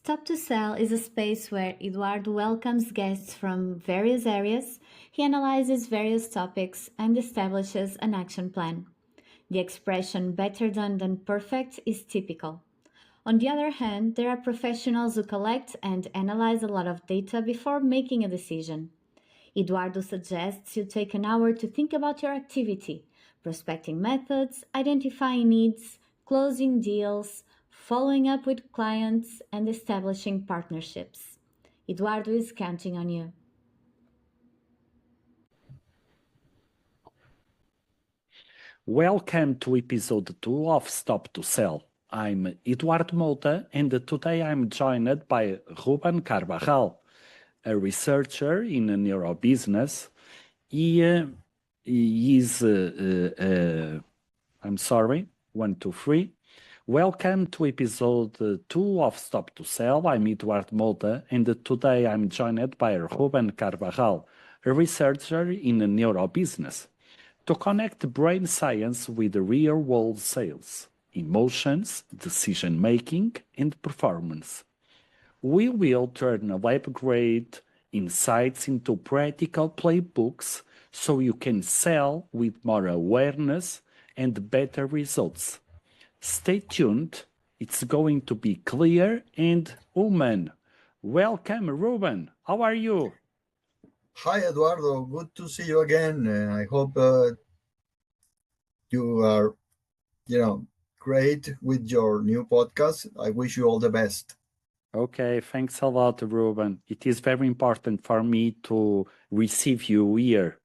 Stop to Sell is a space where Eduardo welcomes guests from various areas, he analyzes various topics, and establishes an action plan. The expression better done than perfect is typical. On the other hand, there are professionals who collect and analyze a lot of data before making a decision. Eduardo suggests you take an hour to think about your activity, prospecting methods, identifying needs, closing deals, following up with clients, and establishing partnerships. Eduardo is counting on you. Welcome to episode 2 of Stop to Sell. I'm Eduardo Mota, and today I'm joined by Rubén Carvajal, a researcher in neurobusiness. He is, I'm sorry, 1, 2, 3. Welcome to episode 2 of Stop to Sell. I'm Eduardo Mota, and today I'm joined by Rubén Carvajal, a researcher in neurobusiness, to connect brain science with real-world sales, emotions, decision-making, and performance. We will turn lab-grade insights into practical playbooks so you can sell with more awareness and better results. Stay tuned, it's going to be clear and human. Welcome, Rubén. How are you? Hi, Eduardo. Good to see you again. I hope you are, great with your new podcast. I wish you all the best. Okay, thanks a lot, Rubén. It is very important for me to receive you here.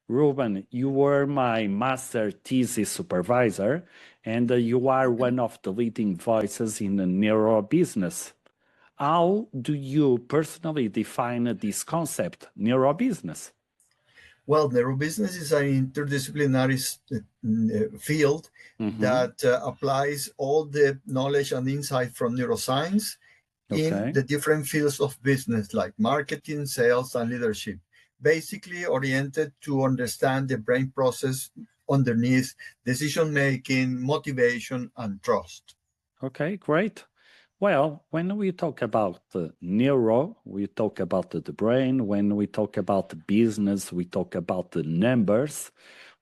Rubén, you were my master thesis supervisor, and you are one of the leading voices in the neurobusiness. How do you personally define this concept, neurobusiness? Well, neurobusiness is an interdisciplinary field that applies all the knowledge and insight from neuroscience in the different fields of business like marketing, sales, and leadership, basically oriented to understand the brain process underneath decision-making, motivation, and trust. Okay, great. Well, when we talk about neuro, we talk about the brain. When we talk about business, we talk about the numbers.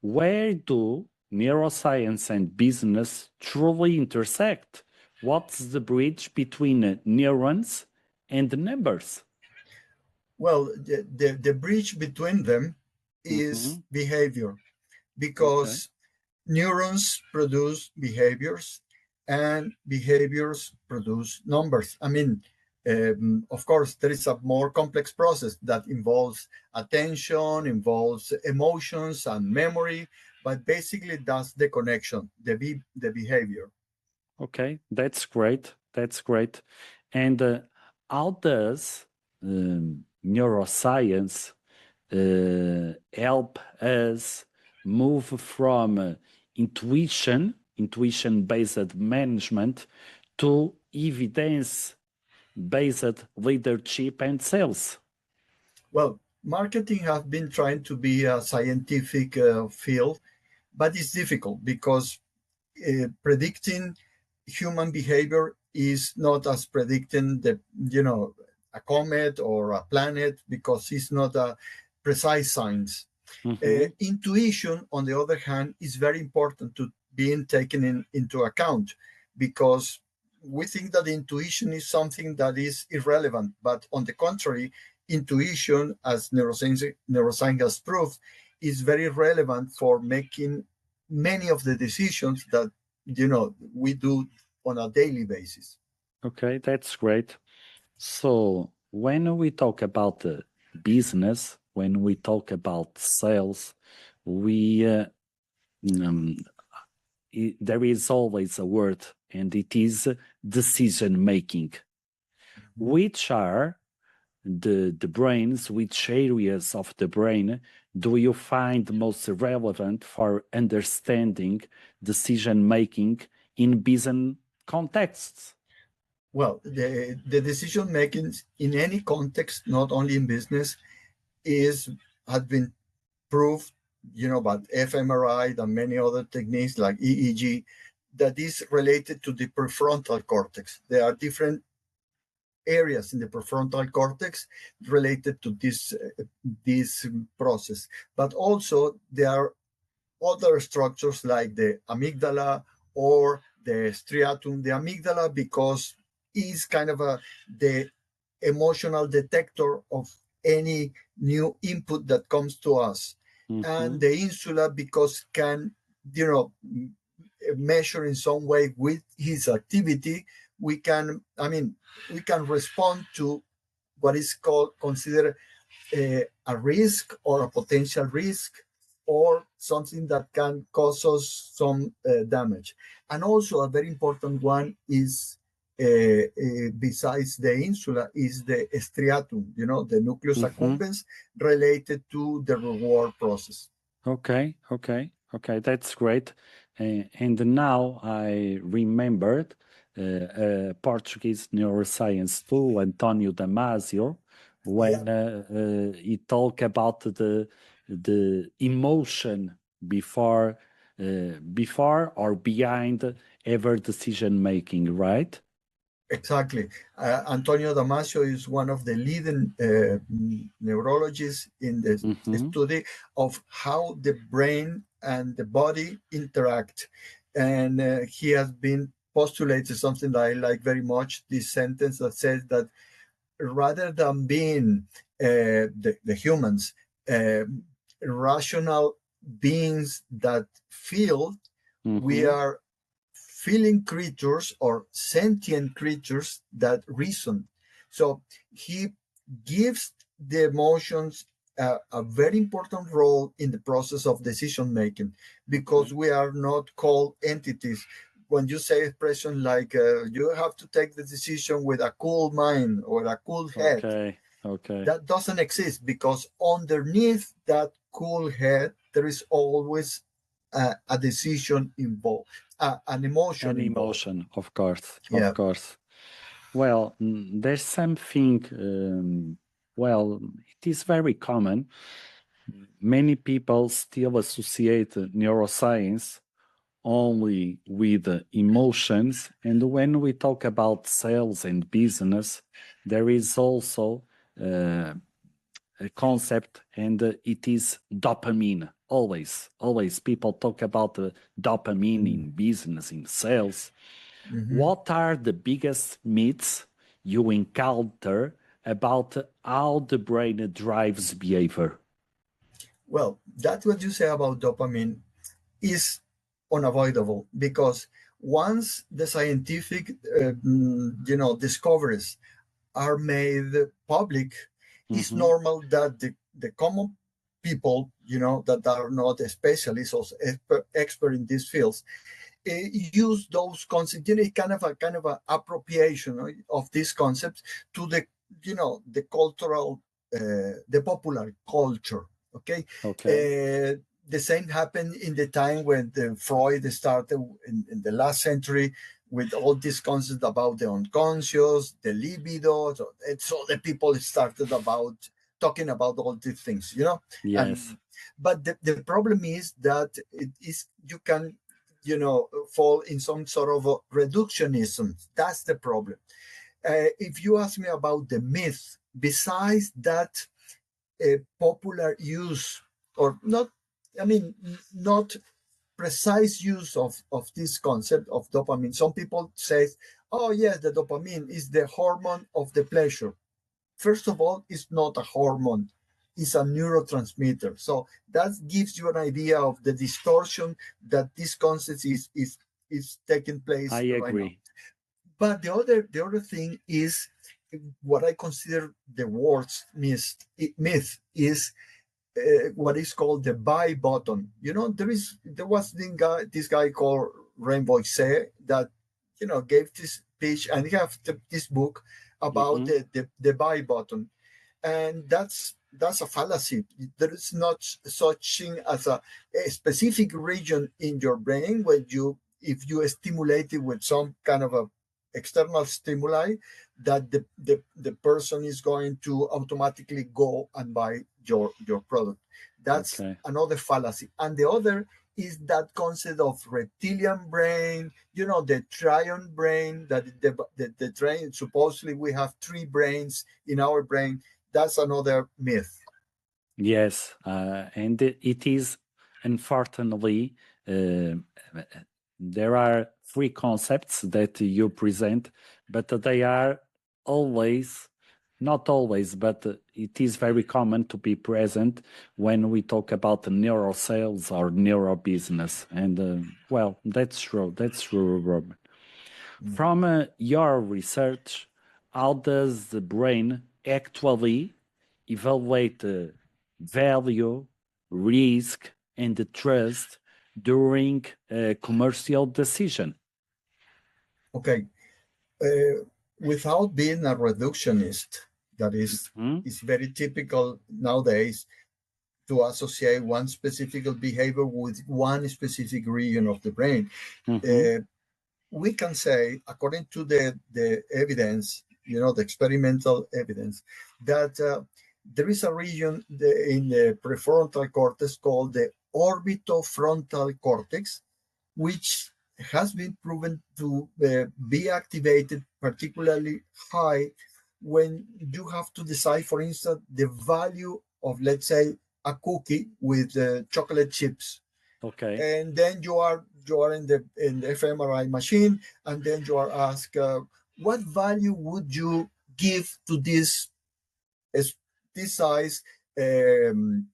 Where do neuroscience and business truly intersect? What's the bridge between neurons and the numbers? Well, the bridge between them is behavior, because neurons produce behaviors and behaviors produce numbers. I mean, of course, there is a more complex process that involves attention, involves emotions and memory, but basically that's the connection, the behavior. Okay, that's great. That's great. And how does neuroscience help us move from intuition-based management to evidence-based leadership and sales? Well, marketing has been trying to be a scientific field, but it's difficult because predicting human behavior is not as predicting a comet or a planet, because it's not a precise science. Intuition, on the other hand, is very important to being taken into account, because we think that intuition is something that is irrelevant, but on the contrary, intuition, as neuroscience has proved, is very relevant for making many of the decisions that we do on a daily basis. Okay, that's great. So when we talk about the business, when we talk about sales, there is always a word, and it is decision making. Which are the brains, which areas of the brain do you find most relevant for understanding decision making in business contexts? Well, the decision making in any context, not only in business, has been proved, by fMRI and many other techniques like EEG, that is related to the prefrontal cortex. There are different areas in the prefrontal cortex related to this process. But also there are other structures like the amygdala or the striatum. The amygdala, because is kind of the emotional detector of any new input that comes to us, and the insula because can, you know, measure in some way with his activity. We can, I mean, we can respond to what is called considered a risk or a potential risk or something that can cause us some damage. And also a very important one is besides the insula is the striatum, you know, the nucleus accumbens related to the reward process. Okay, that's great. And now I remembered Portuguese neuroscience too, Antonio Damasio, when he talked about the emotion before or behind every decision making, right? Exactly. Antonio Damasio is one of the leading neurologists in the study of how the brain and the body interact. And he has been postulated something that I like very much, this sentence that says that rather than being the humans, uh, rational beings that feel, we are feeling creatures or sentient creatures that reason. So he gives the emotions a very important role in the process of decision making, because we are not cold entities. When you say expression like you have to take the decision with a cool mind or a cool head, that doesn't exist, because underneath that cool head there is always a decision involved, an emotion involved. Of course, Yeah. of course. Well, there's something, well, it is very common. Many people still associate neuroscience only with emotions. And when we talk about sales and business, there is also a concept, and it is dopamine. Always people talk about dopamine in business, in sales. What are the biggest myths you encounter about how the brain drives behavior? Well, that what you say about dopamine is unavoidable, because once the scientific, discoveries are made public, it's normal that the common people, that are not specialists or expert in these fields, use those concepts, kind of a appropriation of these concepts to the cultural, the popular culture. Okay. The same happened in the time when Freud started in the last century with all these concepts about the unconscious, the libido. So the people started talking about all these things, Yes. But the problem is that you can, fall in some sort of a reductionism. That's the problem. If you ask me about the myth, besides that popular use, or not, not precise use of this concept of dopamine. Some people say, oh yes, the dopamine is the hormone of the pleasure. First of all, it's not a hormone, it's a neurotransmitter. So that gives you an idea of the distortion that this concept is taking place I right now. agree. But the other thing is what I consider the worst myth is what is called the buy button. There was this guy called Rainbow Say that gave this speech, and he have this book about the buy button, and that's a fallacy. There is not such thing as a specific region in your brain where if you stimulate it with some kind of a external stimuli, that the person is going to automatically go and buy your product. That's another fallacy. And the other is that concept of reptilian brain, the triune brain, that the train, supposedly we have three brains in our brain. That's another myth. Yes, and it is, unfortunately, there are three concepts that you present, but they are always, not always, but it is very common to be present when we talk about the neurosales or neurobusiness. And well, that's true. That's true, Rob. From your research, how does the brain actually evaluate value, risk, and the trust during a commercial decision? Okay. Without being a reductionist, that Mhm, is very typical nowadays to associate one specific behavior with one specific region of the brain. mhm. Uh, we can say, according to the evidence, the experimental evidence, that there is a region in the prefrontal cortex called the orbitofrontal cortex, which has been proven to be activated particularly high when you have to decide, for instance, the value of, let's say, a cookie with chocolate chips. Okay, And then you are in the fMRI machine, and then you are asked, what value would you give to this size um,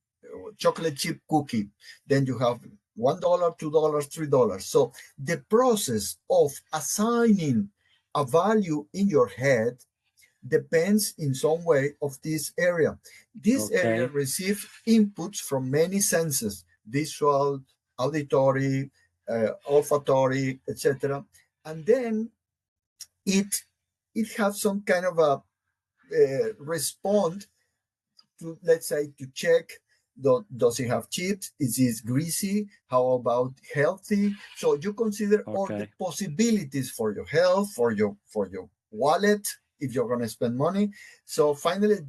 chocolate chip cookie? Then you have $1, $2, $3. So the process of assigning a value in your head depends in some way of this area. This area okay, receives inputs from many senses: visual, auditory, olfactory, etc. And then it it has some kind of a response to, let's say, to check, does it have chips, is it greasy, how about healthy. So you consider all the okay, possibilities for your health, for your wallet, if you're going to spend money. So finally,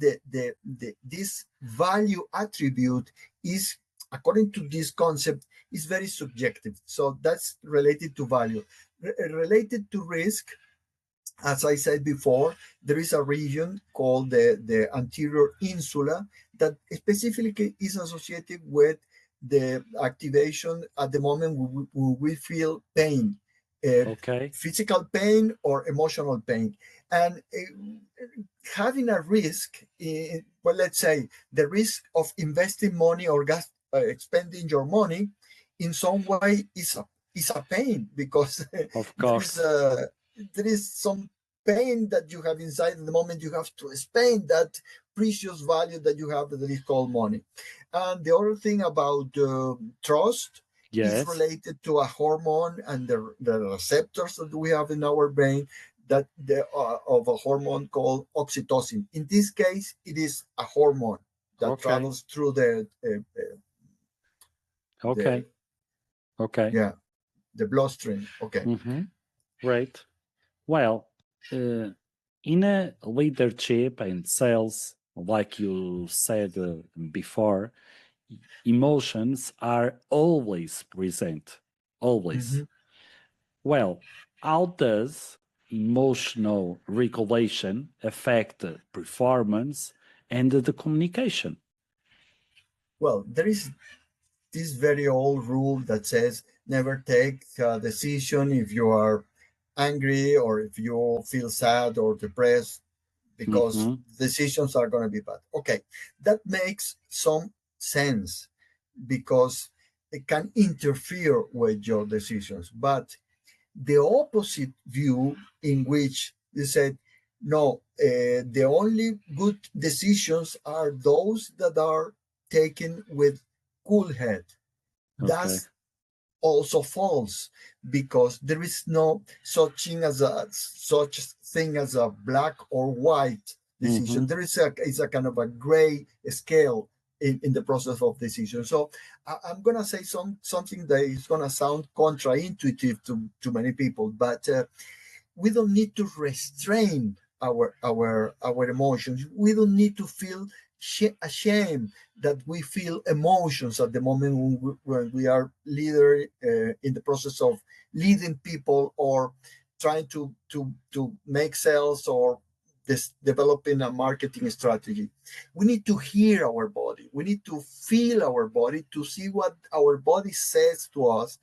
this value attribute is, according to this concept, is very subjective. So that's related to value. Related to risk, as I said before, there is a region called the anterior insula that specifically is associated with the activation at the moment we feel pain, uh, okay, physical pain or emotional pain. And having a risk, well, let's say the risk of investing money or expending your money in some way is a pain, because of there is course. a there is some pain that you have inside at the moment you have to spend that precious value that you have, that is called money. And the other thing about trust is Yes, related to a hormone and the receptors that we have in our brain, that of a hormone called oxytocin. In this case, it is a hormone that okay, travels through the okay, okay. yeah, the bloodstream. Okay. Mm-hmm. Great. Well, in a leadership and sales, like you said before, emotions are always present, always. Mhm. Well, how does emotional regulation affect the performance and the communication? Well, there is this very old rule that says never take a decision if you are angry or if you feel sad or depressed, because Mm-hmm. decisions are going to be bad. Okay, that makes some sense because it can interfere with your decisions. But the opposite view, in which you said, no, the only good decisions are those that are taken with cool head, Okay. that's also false, because there is no such thing as a black or white decision. Mm-hmm. There is a kind of a gray scale in the process of decision. So I'm gonna say something that is gonna sound contraintuitive to many people, but we don't need to restrain our emotions. We don't need to feel shame that we feel emotions at the moment when we are leader in the process of leading people or trying to make sales or developing a marketing strategy. We need to hear our body. We need to feel our body to see what our body says to us.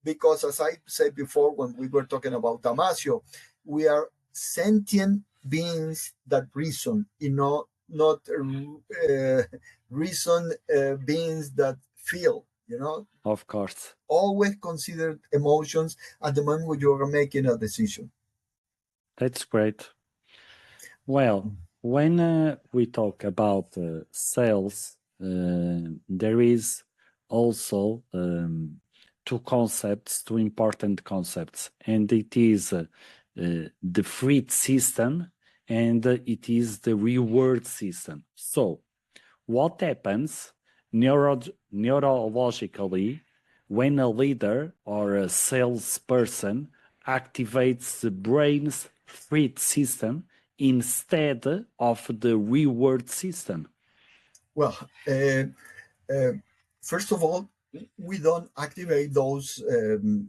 Because as I said before, when we were talking about Damasio, we are sentient beings that reason, not reason beings that feel, Of course. always consider emotions at the moment when you are making a decision. That's great. Well, when we talk about sales, there is also two important concepts, and it is the free system and it is the reward system. So, what happens neurologically when a leader or a salesperson activates the brain's free system instead of the reward system? Well, first of all, we don't activate those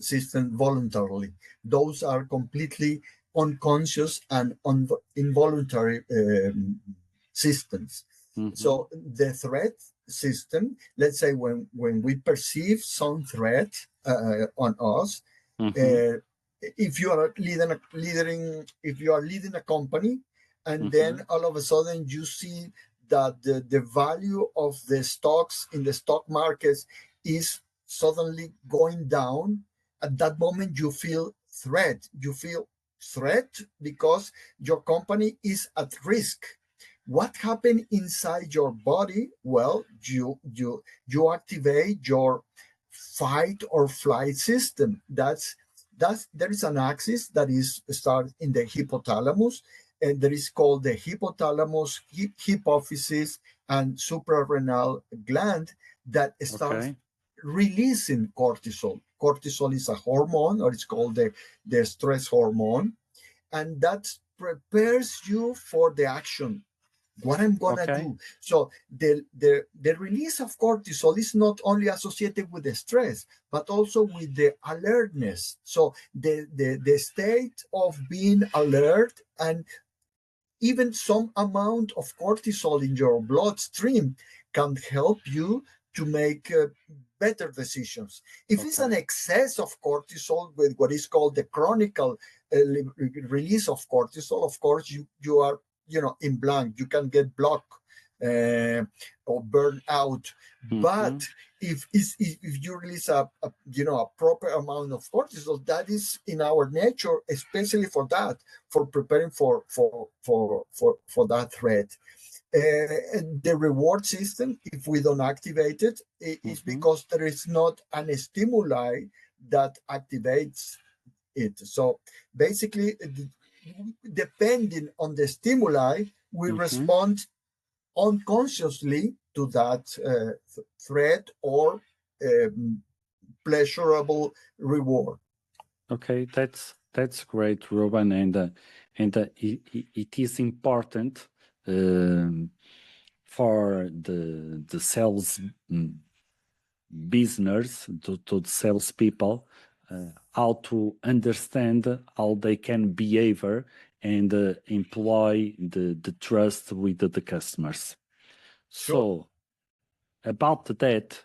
systems voluntarily. Those are completely unconscious and involuntary systems. Mhm. So the threat system, let's say when we perceive some threat on us, Mhm. if you are leading a company, and then all of a sudden you see that the value of the stocks in the stock markets is suddenly going down, at that moment you feel threat. You feel threat because your company is at risk. What happened inside your body? Well, you activate your fight or flight system. That's there is an axis that is started in the hypothalamus, and that is called the hypothalamus, hypophysis, and suprarenal gland that starts Okay. releasing cortisol. Cortisol is a hormone, or it's called the stress hormone, and that prepares you for the action. What I'm gonna Okay. do. So the release of cortisol is not only associated with the stress, but also with the alertness. So the state of being alert, and even some amount of cortisol in your bloodstream can help you to make better decisions. If it's an Okay. excess of cortisol with what is called the chronic release of cortisol, of course, you are in blank. You can get blocked or burn out. But Mhm. if you release a proper amount of cortisol, that is in our nature, especially for that, for preparing for that threat. And the reward system, if we don't activate it, is Mhm. because there is not an stimuli that activates it. So basically, depending on the stimuli, we Mhm. respond unconsciously to that threat or um, pleasurable reward. Okay, that's great, Ruben, and it is important um, for the sales business to the salespeople how to understand how they can behave and employ the trust with the customers. Sure. So about that,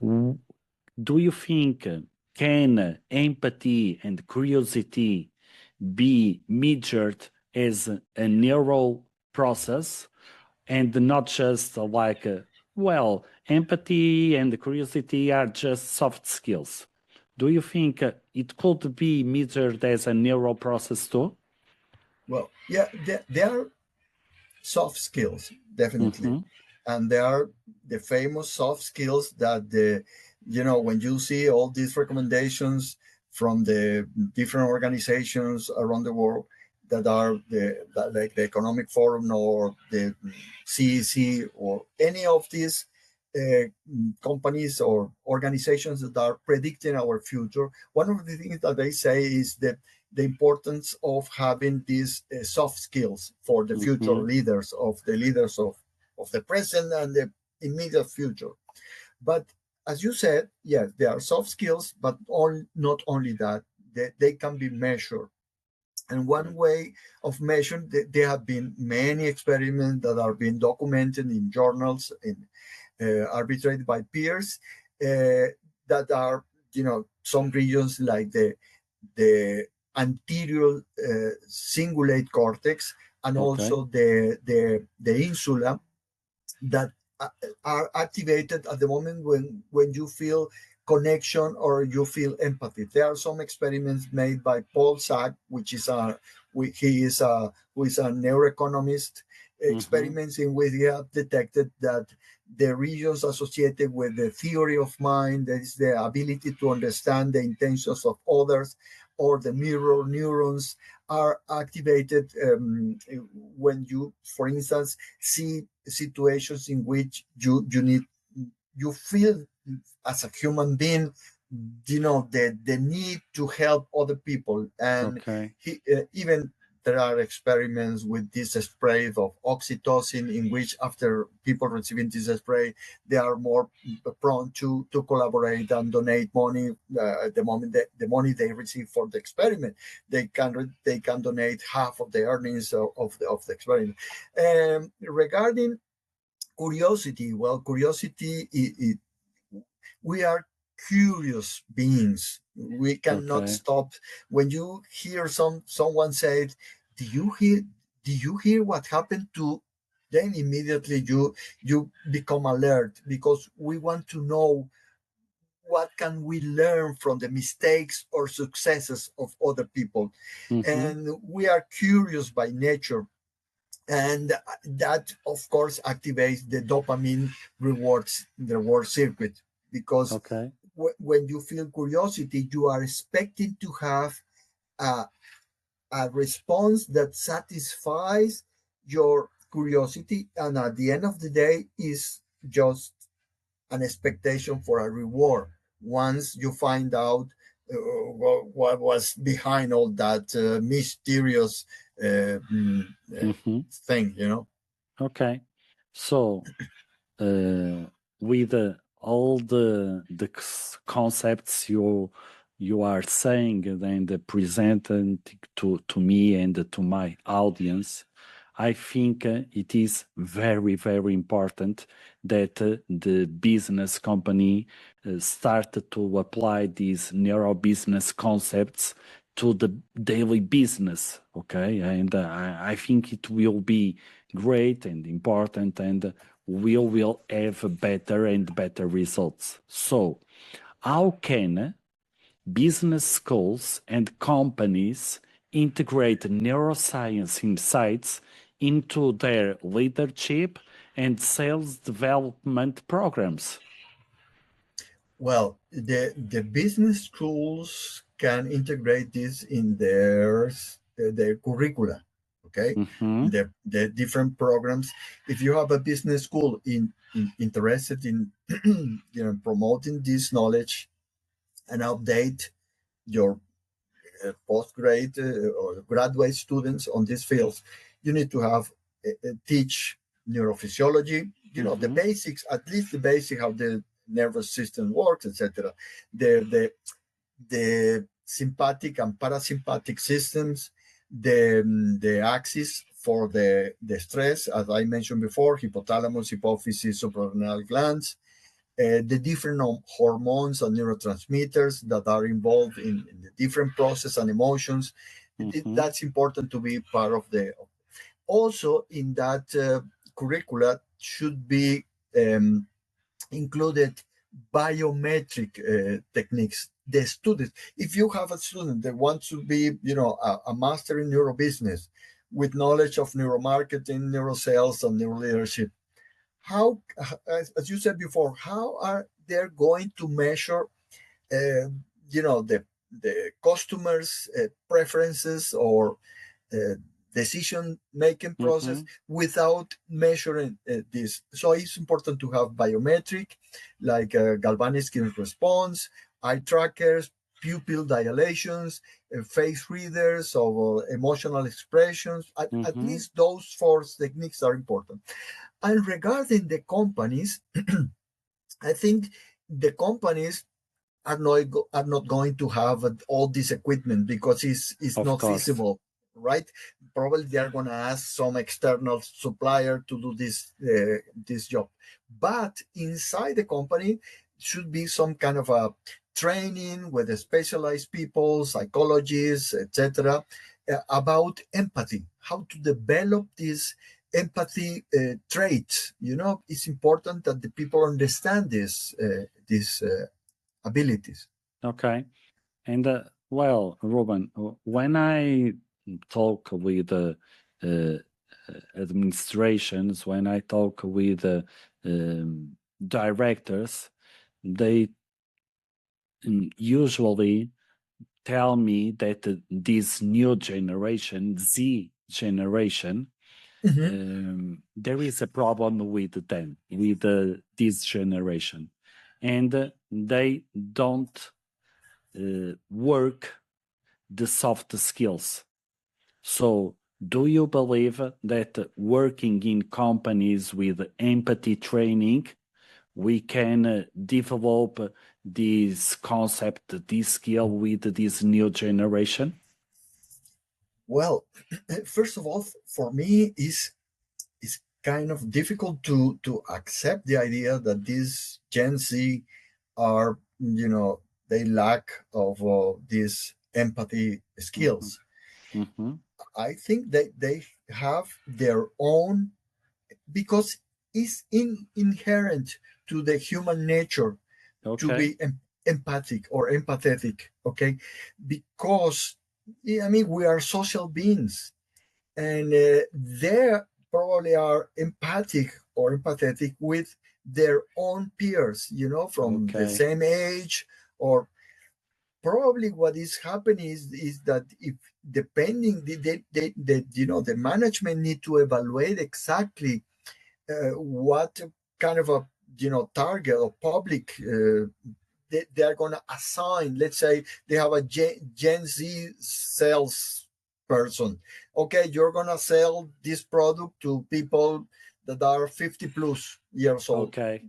do you think can empathy and curiosity be measured as a neural process and not just like, well, empathy and curiosity are just soft skills? Do you think it could be measured as a neural process too? Well, yeah, there are soft skills, definitely. Mm-hmm. And there are the famous soft skills that when you see all these recommendations from the different organizations around the world that are like the Economic Forum or the CEC or any of these companies or organizations that are predicting our future, one of the things that they say is that the importance of having these soft skills for the future Mm-hmm. leaders of of the present and the immediate future. But as you said, yes, there are soft skills, but not only that, they can be measured. And one way of measuring, there have been many experiments that are being documented in journals and arbitrated by peers that are, some regions like the anterior cingulate cortex and Okay. also the insula that are activated at the moment when you feel connection or you feel empathy. There are some experiments made by Paul Sack, which is he is a who is a neuroeconomist. Mm-hmm. Experiments in which he have detected that the regions associated with the theory of mind, that is the ability to understand the intentions of others, or the mirror neurons, are activated when you, for instance, see situations in which you feel as a human being, the need to help other people. And Okay. even there are experiments with this spray of oxytocin, in which after people receiving this spray, they are more prone to collaborate and donate money. The moment the money they receive for the experiment, they can donate half of the earnings of the experiment. Regarding curiosity, well, curiosity, we are curious beings. We cannot Okay. stop. When you hear someone say, "Do you hear? Do you hear what happened to?" Then immediately you become alert, because we want to know what can we learn from the mistakes or successes of other people, Mm-hmm. and we are curious by nature. And that, of course, activates the dopamine reward circuit, because Okay. when you feel curiosity, you are expecting to have a, a response that satisfies your curiosity, and at the end of the day is just an expectation for a reward once you find out what was behind all that mysterious uh, mm, uh, Mm-hmm. thing. Okay. So, uh, with all concepts you are saying and presenting to me and to my audience, I think it is very, very important that the business company start to apply these neuro business concepts to the daily business. Okay, and I think it will be great and important, and we will have better and better results. So, how can business schools and companies integrate neuroscience insights into their leadership and sales development programs? Well, the business schools can integrate this in their curricula. Okay, Mm-hmm. the different programs. If you have a business school interested in promoting this knowledge and update your postgrad or graduate students on these fields, you need to have teach neurophysiology, the Mm-hmm. basics, at least the basic how the nervous system works, etc. The sympathetic and parasympathetic systems, the axis for the stress, as I mentioned before, hypothalamus, hypophysis, suprarrenal glands, the different hormones and neurotransmitters that are involved in the different process and emotions. Mm-hmm. That's important to be part of the. Also, in that curricula should be um, included biometric techniques. The students, if you have a student that wants to be, a master in neurobusiness with knowledge of neuromarketing, neurosales, and neuroleadership, how, as you said before, how are they going to measure, the customers' preferences or uh, decision making Mm-hmm. process without measuring this? So it's important to have biometric, like galvanic skin response, eye trackers, pupil dilations, face readers, of emotional expressions. At Mm-hmm. least those four techniques are important. And regarding the companies, I think the companies are not going to have all this equipment because it's Of not course. feasible, right? Probably they are going to ask some external supplier to do this job, but inside the company should be some kind of a training with the specialized people, psychologists, etc., about empathy, how to develop this empathy traits. It's important that the people understand this abilities. Okay. And well, Ruben, when I talk with uh, administrations, when I talk with directors, they usually tell me that this new generation, Z generation, Mhm. there is a problem with them, with this generation, and they don't work the soft skills. So, do you believe that working in companies with empathy training, we can develop this concept, this skill with this new generation? Well, first of all, for me, is kind of difficult to accept the idea that these Gen Z are, they lack of these empathy Mhm, skills. mhm. I think they have their own, because it's inherent to the human nature to Okay, be empathic or empathetic. Okay, because yeah, I mean we are social beings, and they probably are empathic or empathetic with their own peers, from the okay, same age. Or probably what is happening is that if depending the management need to evaluate exactly what kind of a target or public they are going to assign. Let's say they have a Gen Z sales person. Okay, you're going to sell this product to people that are 50 plus years old. okay,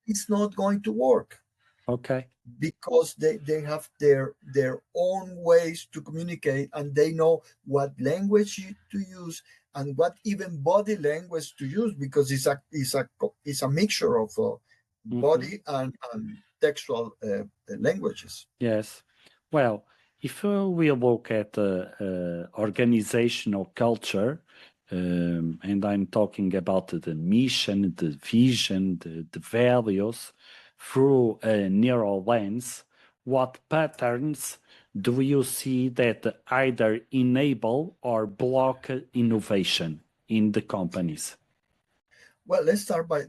It's not going to work okay. because they have their own ways to communicate, and they know what language to use and what even body language to use, because it's a mixture of Mhm. body and textual languages. Yes. Well, if we look at organizational culture, and I'm talking about the mission, the vision, the values through a narrow lens, what patterns do you see that either enable or block innovation in the companies? Well, let's start by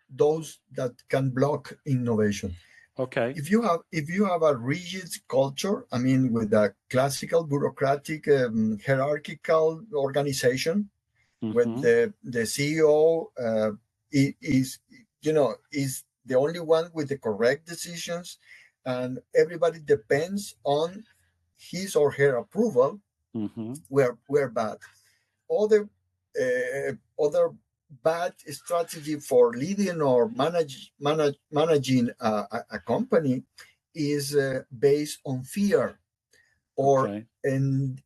those that can block innovation. Okay. If you have a rigid culture, I mean, with a classical bureaucratic hierarchical organization, with Mm-hmm. the CEO is the only one with the correct decisions, and everybody depends on his or her approval. Mm-hmm. We're bad. Other bad strategy for leading or managing a company is based on fear, or Okay. in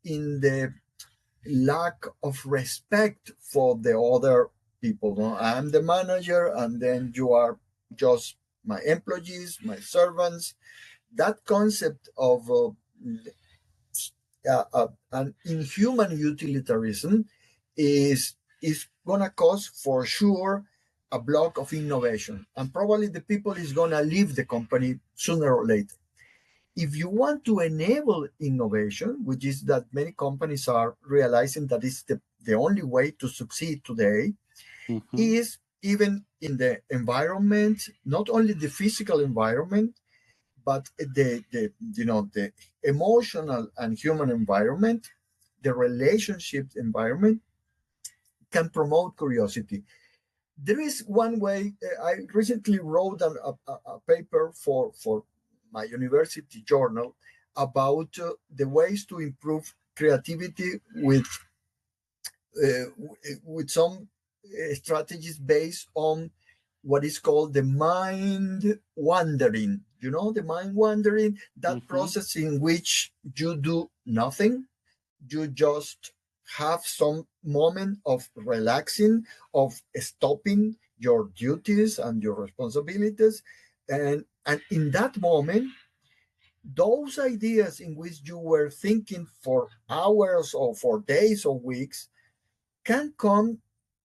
the lack of respect for the other people. No? I'm the manager, and then you are just my employees, my servants. That concept of an inhuman utilitarianism is gonna cause for sure a block of innovation, and probably the people is gonna leave the company sooner or later. If you want to enable innovation, which is that many companies are realizing that is the only way to succeed today, Mm-hmm. is even in the environment, not only the physical environment, but the emotional and human environment, the relationship environment can promote curiosity. There is one way. I recently wrote a paper for my university journal about the ways to improve creativity with some strategies based on what is called the mind wandering. You know, the mind wandering, that Mm-hmm. process in which you do nothing, you just have some moment of relaxing, of stopping your duties and your responsibilities. And in that moment, those ideas in which you were thinking for hours or for days or weeks can come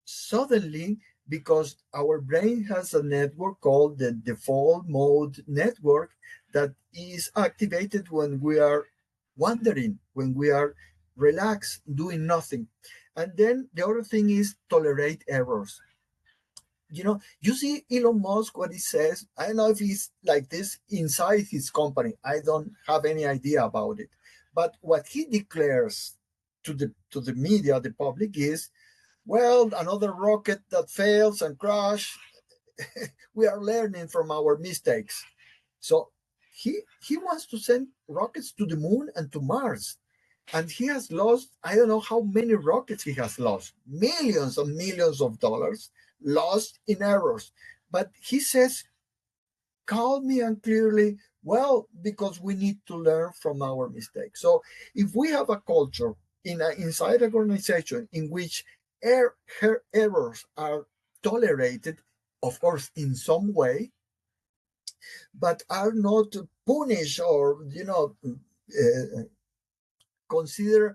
suddenly, because our brain has a network called the default mode network that is activated when we are wandering, when we are relaxed, doing nothing. And then the other thing is tolerate errors. You know, you see Elon Musk, what he says. I don't know if he's like this inside his company. I don't have any idea about it. But what he declares to the media, the public, is, well, another rocket that fails and crash. We are learning from our mistakes. So he wants to send rockets to the moon and to Mars. And he has lost, I don't know how many rockets he has lost, millions and millions of dollars lost in errors. But he says calmly and clearly, well, because we need to learn from our mistakes. So if we have a culture inside an organization in which errors are tolerated, of course, in some way, but are not punished or, consider,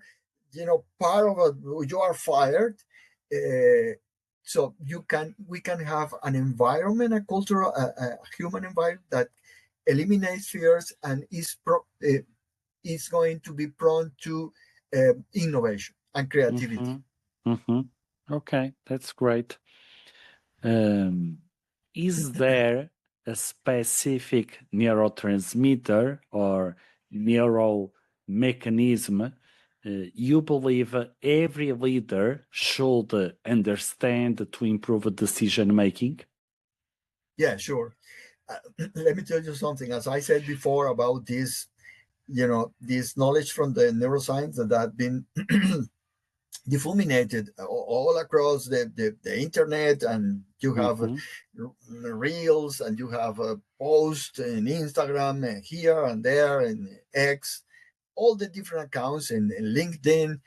part of it, you are fired. So we can have an environment, a cultural, a human environment that eliminates fears and is going to be prone to innovation and creativity. Mm-hmm. Mm-hmm. Okay, that's great. Um, is there a specific neurotransmitter or neural mechanism you believe every leader should understand to improve decision making? Yeah, sure. Let me tell you something. As I said before about this, this knowledge from the neuroscience that have been diffuminated all across the internet, and you have Mm-hmm. reels, and you have a post in Instagram, and here and there, and X, all the different accounts in LinkedIn.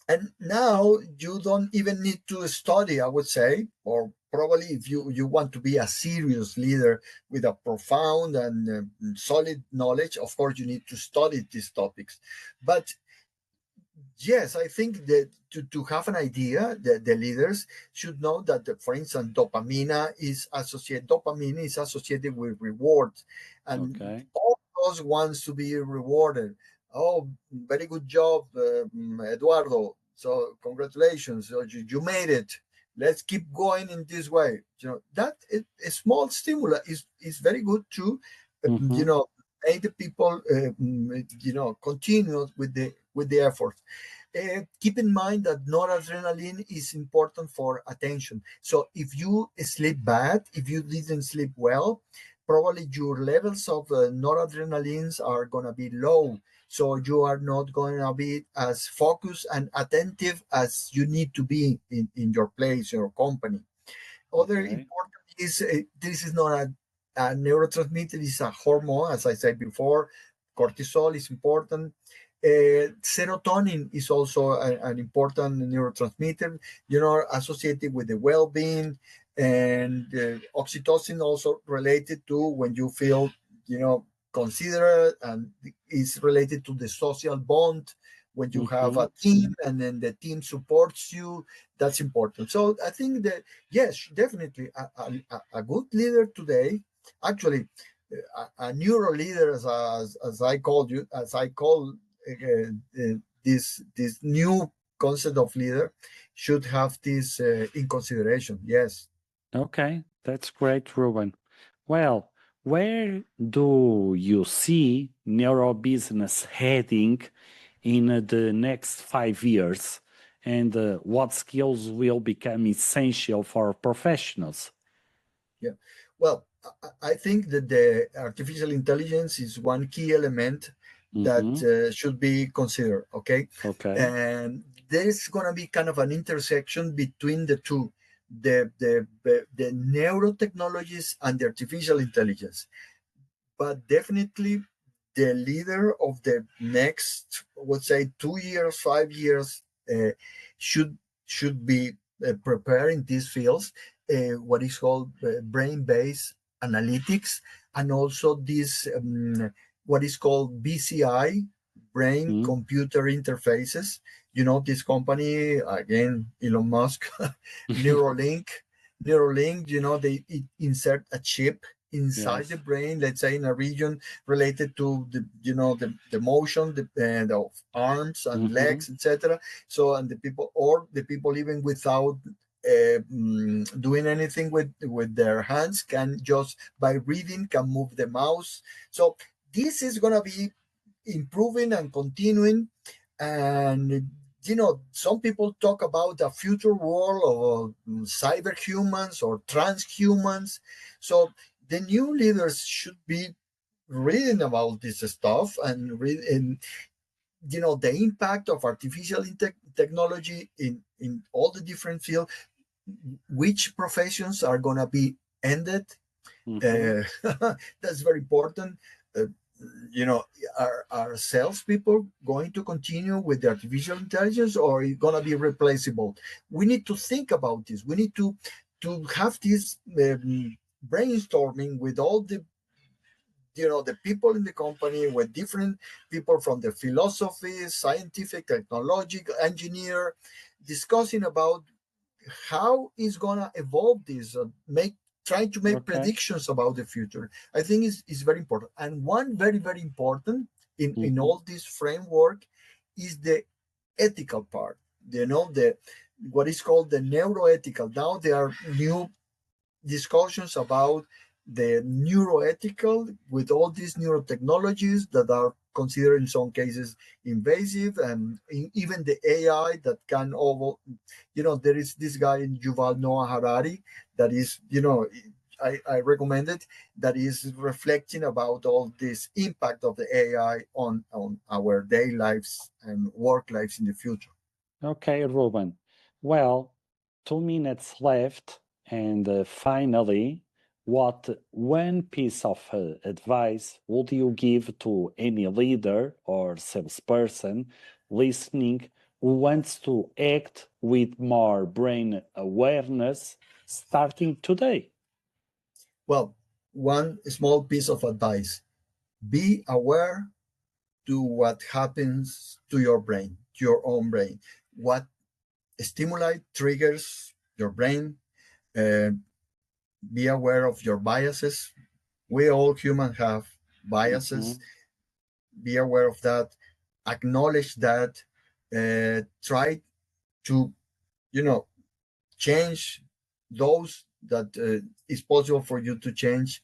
And now you don't even need to study, I would say, or probably if you want to be a serious leader with a profound and solid knowledge, of course you need to study these topics. But yes, I think that to have an idea, the leaders should know that, for instance, dopamine is associated with rewards, and Okay. all of us wants to be rewarded. Oh, very good job, Eduardo. So congratulations, so you made it. Let's keep going in this way. That a small stimulus is very good to, Mm-hmm. make the people, continue with the effort. Keep in mind that noradrenaline is important for attention. So if you sleep bad, if you didn't sleep well, probably your levels of noradrenalines are going to be low. So you are not going to be as focused and attentive as you need to be in your place, your company. Other Okay. important is, this is not a neurotransmitter, it's a hormone, as I said before. Cortisol is important. Serotonin is also an important neurotransmitter, associated with the well-being, and oxytocin also related to when you feel, considerate, and is related to the social bond when you have Mm-hmm. a team and then the team supports you. That's important. So I think that, yes, definitely a good leader today, actually, a neuro leader, as I called you, as I call this new concept of leader, should have this in consideration. Yes. Okay, that's great, Ruben. Well, where do you see neurobusiness heading in the next 5 years? And what skills will become essential for professionals? Yeah. Well, I think that the artificial intelligence is one key element that Mm-hmm. should be considered. Okay, Okay. and there's going to be kind of an intersection between the two, the neurotechnologies and the artificial intelligence. But definitely, the leader of the next, let's say, 2 years, 5 years, uh, should should be preparing these fields, what is called brain-based analytics, and also this what is called BCI, brain Mm-hmm. computer interfaces. You know, this company again, Elon Musk, Neuralink. Neuralink, you know, they insert a chip inside the Yes. brain, let's say in a region related to the, you know, the motion, of arms and Mm-hmm. legs, etc. So, and the people, or the people even without doing anything with their hands, can just by reading can move the mouse. So this is going to be improving and continuing. And you know, some people talk about a future world of cyber humans or transhumans. So the new leaders should be reading about this stuff and read, and you know, the impact of artificial technology in all the different fields, which professions are going to be ended. Mm-hmm. uh, that's very important. Uh, you know, are salespeople going to continue with the artificial intelligence, or is it going to be replaceable? We need to think about this. We need to have this brainstorming with all the, you know, the people in the company, with different people from the philosophy, scientific, technological, engineer, discussing about how is gonna evolve this, make trying to make Okay. predictions about the future. I think is very important. And one very important in Mm-hmm. all this framework is the ethical part. You know, the what is called the neuroethical. Now there are new discussions about the neuroethical with all these neurotechnologies that are considered in some cases invasive, and even the AI that can over, you know, there is this guy in Yuval Noah Harari that is, you know, I recommend it, that is reflecting about all this impact of the AI on our day lives and work lives in the future. Okay, Ruben. Well, 2 minutes left, and finally, what one piece of advice would you give to any leader or salesperson listening who wants to act with more brain awareness starting today? Well, one small piece of advice: be aware to what happens to your brain, to your own brain. What stimuli triggers your brain. Uh, be aware of your biases. We all humans have biases. Mhm. Be aware of that. Acknowledge that. Try to, you know, change those that is possible for you to change,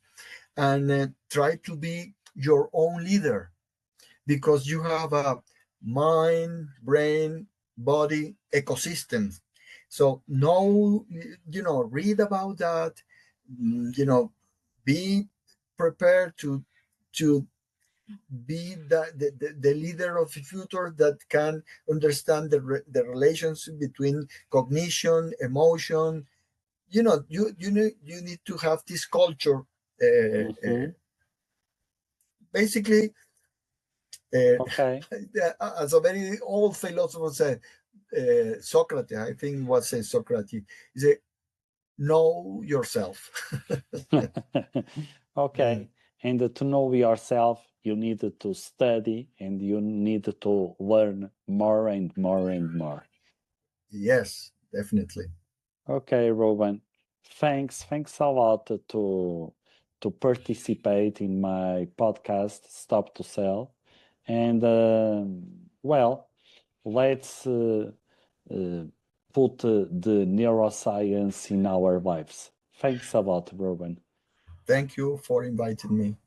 and try to be your own leader, because you have a mind, brain, body ecosystem. So know, you know, read about that. You know, be prepared to be the leader of the future that can understand the relations between cognition, emotion. You know, you need to have this culture. Mhm. Basically, uh, Okay. as a very old philosopher said, Socrates, I think what says Socrates, is a know yourself. Yeah. Okay. And to know yourself, you need to study and you need to learn more and more and more. Yes, definitely. Okay, Ruben. Thanks a lot to participate in my podcast, Stop to Sell. And well, let's uh, put the neuroscience in our lives. Thanks a lot, Ruben. Thank you for inviting me.